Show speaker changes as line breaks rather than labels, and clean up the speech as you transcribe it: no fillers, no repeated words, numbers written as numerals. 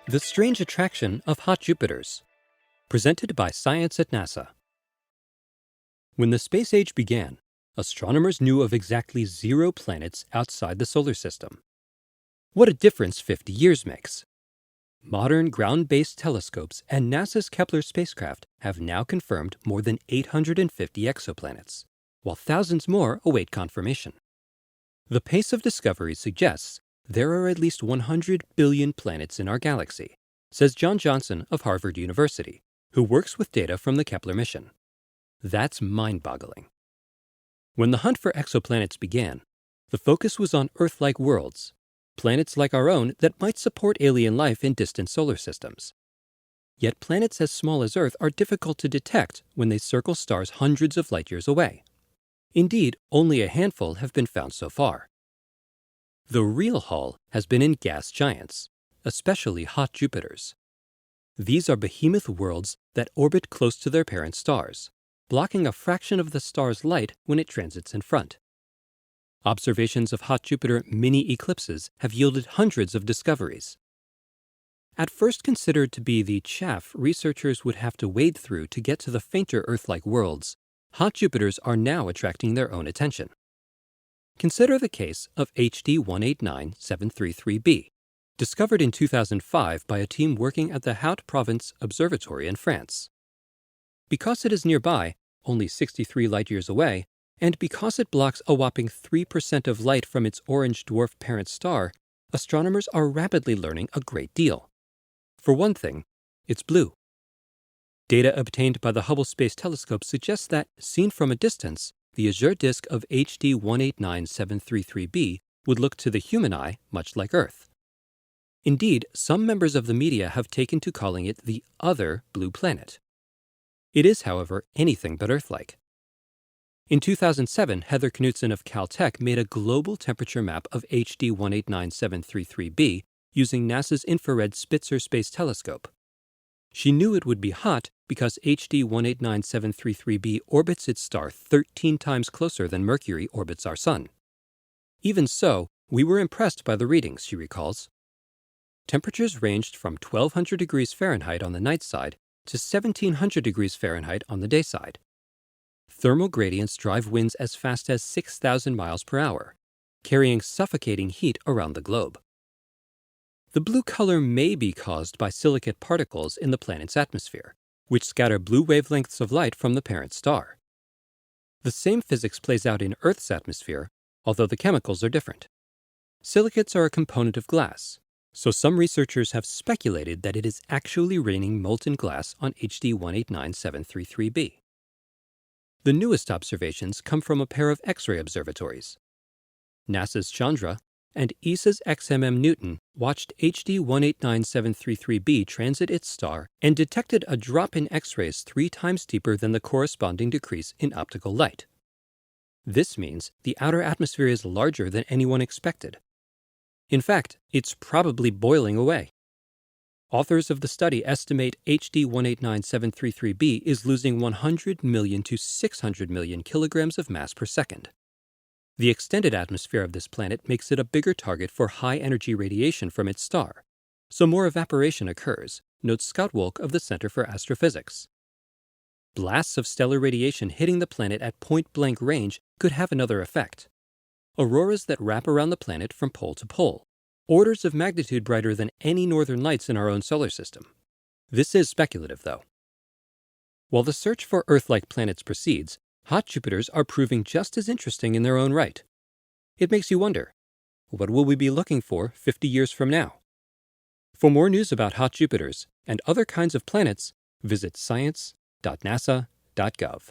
The Strange Attraction of Hot Jupiters, presented by Science at NASA. When the space age began, astronomers knew of exactly 0 planets outside the solar system. What a difference 50 years makes! Modern ground-based telescopes and NASA's Kepler spacecraft have now confirmed more than 850 exoplanets, while thousands more await confirmation. The pace of discovery suggests there are at least 100 billion planets in our galaxy, says John Johnson of Harvard University, who works with data from the Kepler mission. That's mind-boggling. When the hunt for exoplanets began, the focus was on Earth-like worlds, planets like our own that might support alien life in distant solar systems. Yet planets as small as Earth are difficult to detect when they circle stars hundreds of light years away. Indeed, only a handful have been found so far. The real haul has been in gas giants, especially hot Jupiters. These are behemoth worlds that orbit close to their parent stars, blocking a fraction of the star's light when it transits in front. Observations of hot Jupiter mini-eclipses have yielded hundreds of discoveries. At first considered to be the chaff researchers would have to wade through to get to the fainter Earth-like worlds, hot Jupiters are now attracting their own attention. Consider the case of HD 189733b, discovered in 2005 by a team working at the Haute Provence Observatory in France. Because it is nearby, only 63 light-years away, and because it blocks a whopping 3% of light from its orange dwarf parent star, astronomers are rapidly learning a great deal. For one thing, it's blue. Data obtained by the Hubble Space Telescope suggests that, seen from a distance, the azure disk of HD 189733b would look to the human eye much like Earth. Indeed, some members of the media have taken to calling it the other blue planet. It is, however, anything but Earth-like. In 2007, Heather Knutson of Caltech made a global temperature map of HD 189733b using NASA's infrared Spitzer Space Telescope. She knew it would be hot because HD 189733b orbits its star 13 times closer than Mercury orbits our Sun. Even so, we were impressed by the readings, she recalls. Temperatures ranged from 1200 degrees Fahrenheit on the night side to 1700 degrees Fahrenheit on the day side. Thermal gradients drive winds as fast as 6,000 miles per hour, carrying suffocating heat around the globe. The blue color may be caused by silicate particles in the planet's atmosphere, which scatter blue wavelengths of light from the parent star. The same physics plays out in Earth's atmosphere, although the chemicals are different. Silicates are a component of glass, so some researchers have speculated that it is actually raining molten glass on HD 189733b. The newest observations come from a pair of X-ray observatories. NASA's Chandra and ESA's XMM Newton watched HD 189733b transit its star and detected a drop in X-rays 3 times deeper than the corresponding decrease in optical light. This means the outer atmosphere is larger than anyone expected. In fact, it's probably boiling away. Authors of the study estimate HD 189733b is losing 100 million to 600 million kilograms of mass per second. The extended atmosphere of this planet makes it a bigger target for high-energy radiation from its star, so more evaporation occurs, notes Scott Wolk of the Center for Astrophysics. Blasts of stellar radiation hitting the planet at point-blank range could have another effect. Auroras that wrap around the planet from pole to pole, orders of magnitude brighter than any northern lights in our own solar system. This is speculative, though. While the search for Earth-like planets proceeds, hot Jupiters are proving just as interesting in their own right. It makes you wonder, what will we be looking for 50 years from now? For more news about hot Jupiters and other kinds of planets, visit science.nasa.gov.